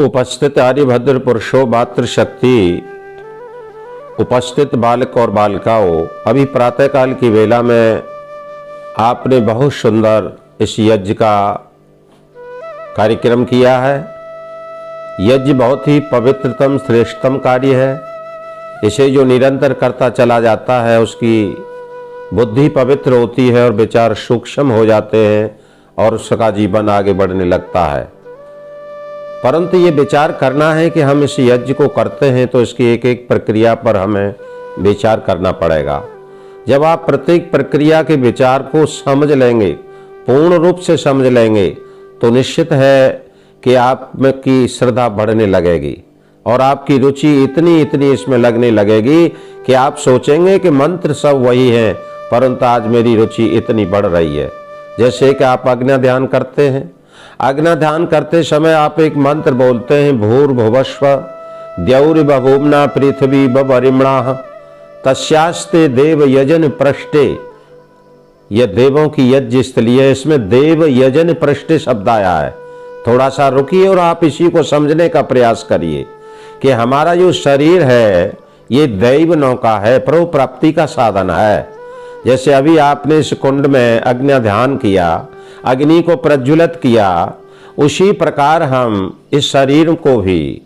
उपस्थित आर्यभद्र पुरुषों, मातृशक्ति, उपस्थित बालक और बालिकाओं, अभी प्रातःकाल की वेला में आपने बहुत सुंदर इस यज्ञ का कार्यक्रम किया है। यज्ञ बहुत ही पवित्रतम श्रेष्ठतम कार्य है। इसे जो निरंतर करता चला जाता है उसकी बुद्धि पवित्र होती है और विचार सूक्ष्म हो जाते हैं और उसका जीवन आगे बढ़ने लगता है। परंतु ये विचार करना है कि हम इस यज्ञ को करते हैं तो इसकी एक एक प्रक्रिया पर हमें विचार करना पड़ेगा। जब आप प्रत्येक प्रक्रिया के विचार को समझ लेंगे, पूर्ण रूप से समझ लेंगे, तो निश्चित है कि आप में की श्रद्धा बढ़ने लगेगी और आपकी रुचि इतनी इसमें लगने लगेगी कि आप सोचेंगे कि मंत्र सब वही हैं, परंतु आज मेरी रुचि इतनी बढ़ रही है। जैसे कि आप आज्ञा ध्यान करते हैं, आज्ञा ध्यान करते समय आप एक मंत्र बोलते हैं, भूर्भुवस्व द्यौर्बभूम्ना पृथ्वी बरिमणा तस्यास्ते देव यजन पृष्ठे। यह देवों की यज्ञ स्थली है, इसमें देव यजन पृष्ठे शब्द आया है। थोड़ा सा रुकिए और आप इसी को समझने का प्रयास करिए कि हमारा जो शरीर है ये दैव नौका है, प्रभु प्राप्ति का साधन है। जैसे अभी आपने इस कुंड में अग्नि ध्यान किया, अग्नि को प्रज्वलित किया, उसी प्रकार हम इस शरीर को भी,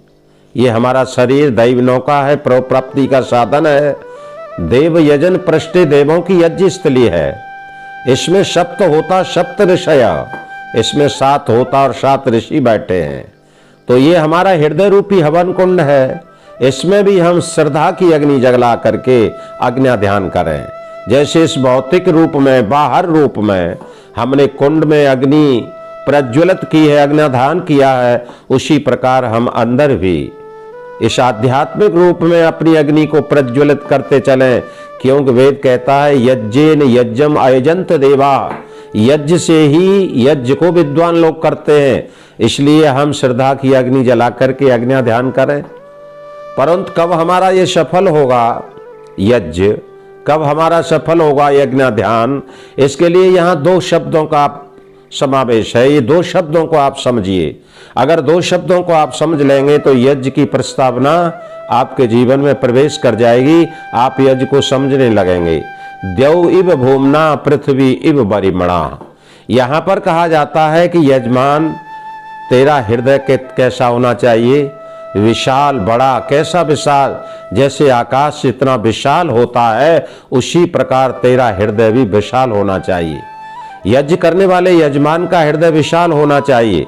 ये हमारा शरीर दैव नौका है, प्रभु प्राप्ति का साधन है। देव यजन पृष्ठे देवों की यज्ञ स्थली है। इसमें सप्त होता सप्त ऋषय, इसमें 7 होता और 7 ऋषि बैठे हैं। तो ये हमारा हृदय रूपी हवन कुंड है। इसमें भी हम श्रद्धा की अग्नि जगला करके आज्ञा ध्यान करें। जैसे इस भौतिक रूप में, बाहर रूप में हमने कुंड में अग्नि प्रज्वलित की है, अग्नि ध्यान किया है, उसी प्रकार हम अंदर भी इस आध्यात्मिक रूप में अपनी अग्नि को प्रज्वलित करते चलें। क्योंकि वेद कहता है यज्ञेन यज्ञम आयोजंत देवा, यज्ञ से ही यज्ञ को विद्वान लोग करते हैं। इसलिए हम श्रद्धा की अग्नि जला करके अग्नि ध्यान करें। परंतु कब हमारा ये सफल होगा यज्ञ, कब हमारा सफल होगा यज्ञ ध्यान, इसके लिए यहाँ 2 शब्दों का समावेश है। ये 2 शब्दों को आप समझिए। अगर 2 शब्दों को आप समझ लेंगे तो यज्ञ की प्रस्तावना आपके जीवन में प्रवेश कर जाएगी। आप यज्ञ को समझने लगेंगे। द्यौ इव भूम्ना पृथ्वी इव बरिमणा। यहाँ पर कहा जाता है कि यजमान तेरा हृदय कैसा होना चाहिए, विशाल, बड़ा। कैसा विशाल? जैसे आकाश इतना विशाल होता है उसी प्रकार तेरा हृदय भी विशाल होना चाहिए। यज्ञ करने वाले यजमान का हृदय विशाल होना चाहिए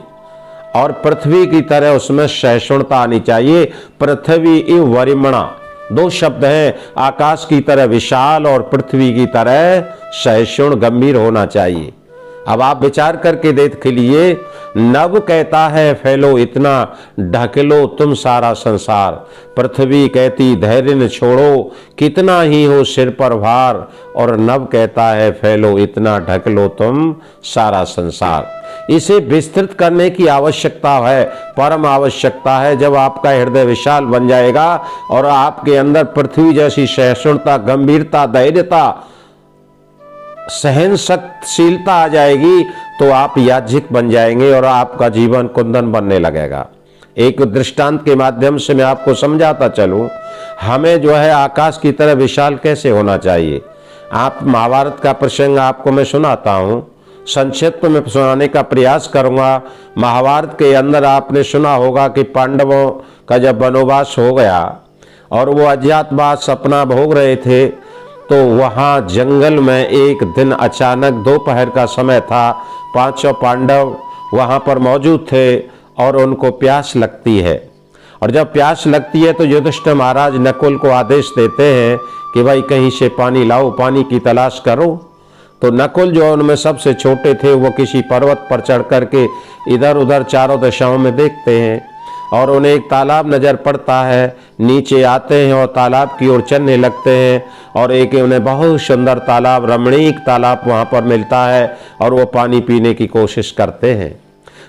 और पृथ्वी की तरह उसमें सहिष्णुता आनी चाहिए। पृथ्वी इव वरिमणा 2 शब्द हैं। आकाश की तरह विशाल और पृथ्वी की तरह सहिष्णु गंभीर होना चाहिए। अब आप विचार करके देख लीजिए। नभ कहता है फैलो इतना, ढक लो तुम सारा संसार। पृथ्वी कहती धैर्य न छोड़ो, कितना ही हो सिर पर भार। और नभ कहता है फैलो इतना, ढक लो तुम सारा संसार। इसे विस्तृत करने की आवश्यकता है, परम आवश्यकता है। जब आपका हृदय विशाल बन जाएगा और आपके अंदर पृथ्वी जैसी सहिष्णुता, गंभीरता, धैर्यता, सहनशीलता आ जाएगी तो आप याज्ञिक बन जाएंगे और आपका जीवन कुंदन बनने लगेगा। एक दृष्टांत के माध्यम से मैं आपको समझाता चलूं। हमें जो है आकाश की तरह विशाल कैसे होना चाहिए। आप महाभारत का प्रसंग आपको मैं सुनाता हूं, संक्षिप्त में सुनाने का प्रयास करूंगा। महाभारत के अंदर आपने सुना होगा कि पांडवों का जब वनवास हो गया और वो अज्ञातवास अपना भोग रहे थे, तो वहाँ जंगल में एक दिन अचानक दोपहर का समय था, 5 पांडव वहाँ पर मौजूद थे और उनको प्यास लगती है। और जब प्यास लगती है तो युधिष्ठिर महाराज नकुल को आदेश देते हैं कि भाई कहीं से पानी लाओ, पानी की तलाश करो। तो नकुल जो उनमें सबसे छोटे थे वो किसी पर्वत पर चढ़ करके इधर उधर चारों दिशाओं में देखते हैं और उन्हें एक तालाब नजर पड़ता है। नीचे आते हैं और तालाब की ओर चलने लगते हैं और एक उन्हें बहुत सुंदर तालाब, रमणीक तालाब वहाँ पर मिलता है और वो पानी पीने की कोशिश करते हैं।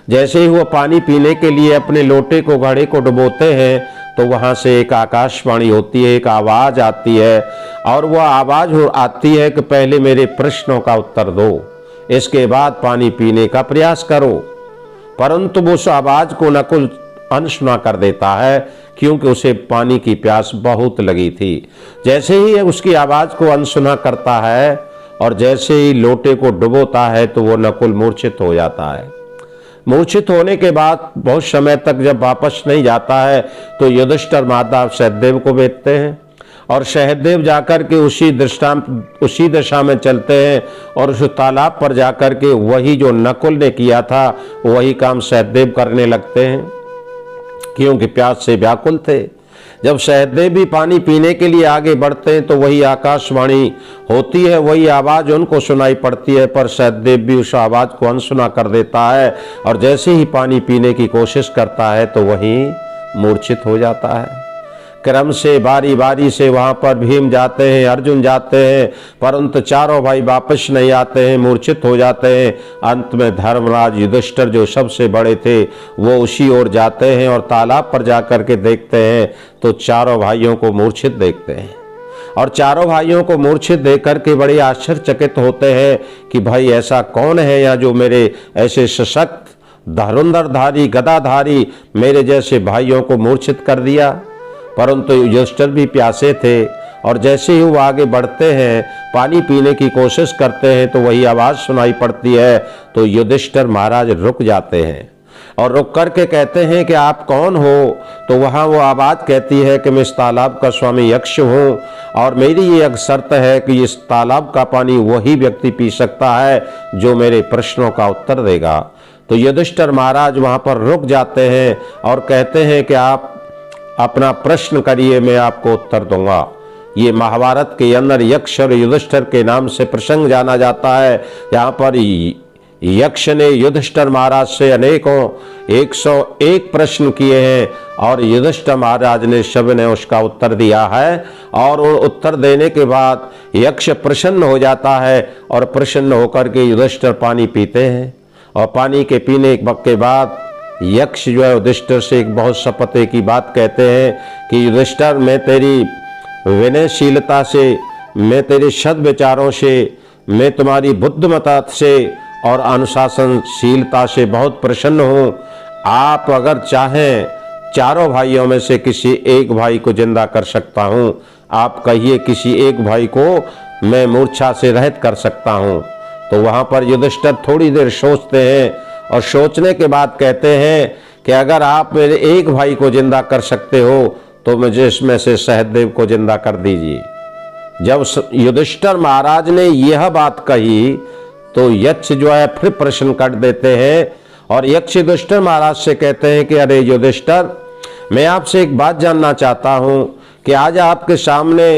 जैसे ही वो पानी पीने के लिए अपने लोटे को, घड़े को डुबोते हैं तो वहाँ से एक आकाशवाणी होती है, एक आवाज़ आती है और वह आवाज़ आती है कि पहले मेरे प्रश्नों का उत्तर दो, इसके बाद पानी पीने का प्रयास करो। परंतु उस आवाज़ को नकुल अनसुना कर देता है, क्योंकि उसे पानी की प्यास बहुत लगी थी। जैसे ही उसकी आवाज को अनसुना करता है और जैसे ही लोटे को डुबोता है तो वो नकुल मूर्छित हो जाता है। मूर्छित होने के बाद बहुत समय तक जब वापस नहीं जाता है तो युधिष्ठिर माता सहदेव को भेजते हैं और सहदेव जाकर के उसी दिशा में चलते हैं और उस तालाब पर जाकर के वही जो नकुल ने किया था वही काम सहदेव करने लगते हैं, क्योंकि प्यास से व्याकुल थे। जब सहदेव भी पानी पीने के लिए आगे बढ़ते हैं तो वही आकाशवाणी होती है, वही आवाज उनको सुनाई पड़ती है, पर सहदेव भी उस आवाज को अनसुना कर देता है और जैसे ही पानी पीने की कोशिश करता है तो वही मूर्छित हो जाता है। क्रम से बारी बारी से वहां पर भीम जाते हैं, अर्जुन जाते हैं, परंतु चारों भाई वापस नहीं आते हैं, मूर्छित हो जाते हैं। अंत में धर्मराज युधिष्ठिर जो सबसे बड़े थे वो उसी ओर जाते हैं और तालाब पर जाकर के देखते हैं तो चारों भाइयों को मूर्छित देखते हैं और चारों भाइयों को मूर्छित देख करके बड़े आश्चर्यचकित होते हैं कि भाई ऐसा कौन है यहाँ जो मेरे ऐसे सशक्त धनुर्धरधारी गदाधारी मेरे जैसे भाइयों को मूर्छित कर दिया। परंतु युधिष्ठिर भी प्यासे थे और जैसे ही वो आगे बढ़ते हैं पानी पीने की कोशिश करते हैं तो वही आवाज सुनाई पड़ती है, तो युधिष्ठिर महाराज रुक जाते हैं और रुक करके कहते हैं कि आप कौन हो? तो वहां वो आवाज कहती है कि मैं इस तालाब का स्वामी यक्ष हूं और मेरी ये शर्त है कि इस तालाब का पानी वही व्यक्ति पी सकता है जो मेरे प्रश्नों का उत्तर देगा। तो युधिष्ठिर महाराज वहां पर रुक जाते हैं और कहते हैं कि आप अपना प्रश्न करिए, मैं आपको उत्तर दूंगा। ये महाभारत के अंदर यक्ष और युधिष्ठिर के नाम से प्रसंग जाना जाता है। यहाँ पर यक्ष ने युधिष्ठिर महाराज से अनेकों 101 प्रश्न किए हैं और युधिष्ठिर महाराज ने सब ने उसका उत्तर दिया है और उत्तर देने के बाद यक्ष प्रसन्न हो जाता है और प्रसन्न होकर के युधिष्ठिर पानी पीते हैं और पानी के पीने के बाद यक्ष जो है युधिष्ठिर से एक बहुत सपते की बात कहते हैं कि युधिष्ठिर मैं तेरी विनयशीलता से, मैं तेरे सद्विचारों से, मैं तुम्हारी बुद्धिमत्ता से और अनुशासनशीलता से बहुत प्रसन्न हूँ। आप अगर चाहें चारों भाइयों में से किसी एक भाई को जिंदा कर सकता हूँ, आप कहिए किसी एक भाई को मैं मूर्छा से रहित कर सकता हूँ। तो वहां पर युधिष्ठिर थोड़ी देर सोचते हैं और सोचने के बाद कहते हैं कि अगर आप मेरे एक भाई को जिंदा कर सकते हो तो मुझे इसमें से सहदेव को जिंदा कर दीजिए। जब युधिष्ठिर महाराज ने यह बात कही तो यक्ष जो है फिर प्रश्न कर देते हैं और यक्ष युधिष्ठिर महाराज से कहते हैं कि अरे युधिष्ठिर, मैं आपसे एक बात जानना चाहता हूं कि आज आपके सामने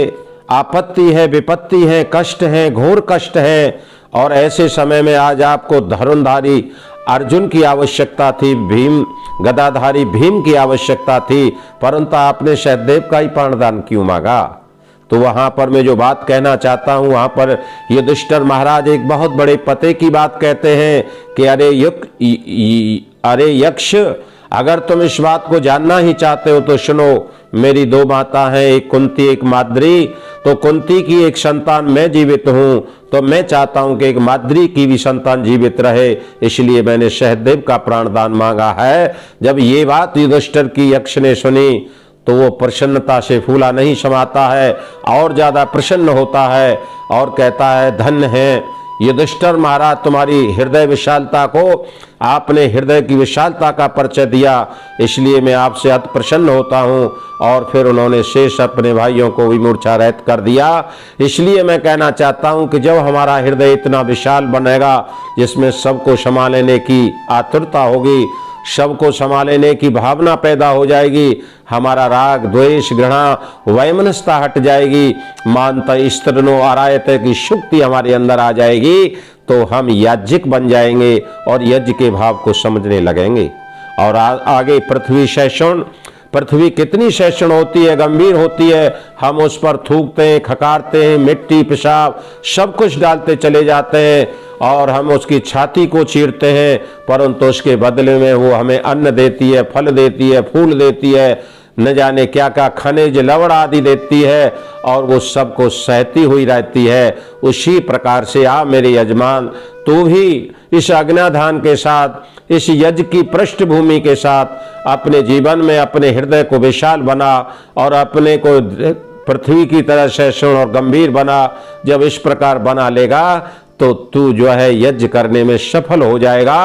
आपत्ति है, विपत्ति है, कष्ट है, घोर कष्ट है और ऐसे समय में आज आपको धनुर्धारी अर्जुन की आवश्यकता थी, भीम गदाधारी भीम की आवश्यकता थी, परंतु आपने सहदेव का ही प्राणदान क्यों मांगा? तो वहां पर मैं जो बात कहना चाहता हूं, वहां पर युधिष्ठिर महाराज एक बहुत बड़े पते की बात कहते हैं कि अरे यक्ष, अगर तुम इस बात को जानना ही चाहते हो तो सुनो, मेरी दो माता हैं, एक कुंती एक माद्री। तो कुंती की एक संतान मैं जीवित हूं, तो मैं चाहता हूं कि एक माद्री की भी संतान जीवित रहे, इसलिए मैंने सहदेव का प्राणदान मांगा है। जब ये बात युधिष्ठिर की यक्ष ने सुनी तो वो प्रसन्नता से फूला नहीं समाता है और ज्यादा प्रसन्न होता है और कहता है धन्य है युधिष्ठिर महाराज, तुम्हारी हृदय विशालता को, आपने हृदय की विशालता का परिचय दिया, इसलिए मैं आपसे अति प्रसन्न होता हूं। और फिर उन्होंने शेष अपने भाइयों को भी मूर्छा रहित कर दिया। इसलिए मैं कहना चाहता हूं कि जब हमारा हृदय इतना विशाल बनेगा जिसमें सबको संभालने की आतुरता होगी, सबको संभालने की भावना पैदा हो जाएगी, हमारा राग द्वेष घृणा वैमनस्यता हट जाएगी, मानता स्त्रीनो आरायते की शक्ति हमारे अंदर आ जाएगी, तो हम याज्ञिक बन जाएंगे और यज्ञ के भाव को समझने लगेंगे। और आगे पृथ्वी सैषण, पृथ्वी कितनी सैषण होती है, गंभीर होती है, हम उस पर थूकते हैं, खकारते हैं, मिट्टी पेशाब सब कुछ डालते चले जाते हैं और हम उसकी छाती को चीरते हैं, परंतु उसके बदले में वो हमें अन्न देती है, फल देती है, फूल देती है, न जाने क्या क्या खनिज लवण आदि देती है और वो सबको सहती हुई रहती है। उसी प्रकार से आ मेरे यजमान, तू तू भी इस अज्ञाधान के साथ, इस यज्ञ की पृष्ठभूमि के साथ अपने जीवन में अपने हृदय को विशाल बना और अपने को पृथ्वी की तरह सहिष्णु और गंभीर बना। जब इस प्रकार बना लेगा तो तू जो है यज्ञ करने में सफल हो जाएगा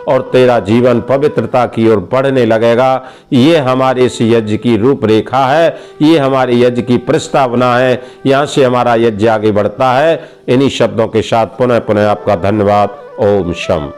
और तेरा जीवन पवित्रता की ओर बढ़ने लगेगा। ये हमारे इस यज्ञ की रूपरेखा है, ये हमारे यज्ञ की प्रस्तावना है, यहाँ से हमारा यज्ञ आगे बढ़ता है। इन्हीं शब्दों के साथ पुनः पुनः आपका धन्यवाद। ओम शम।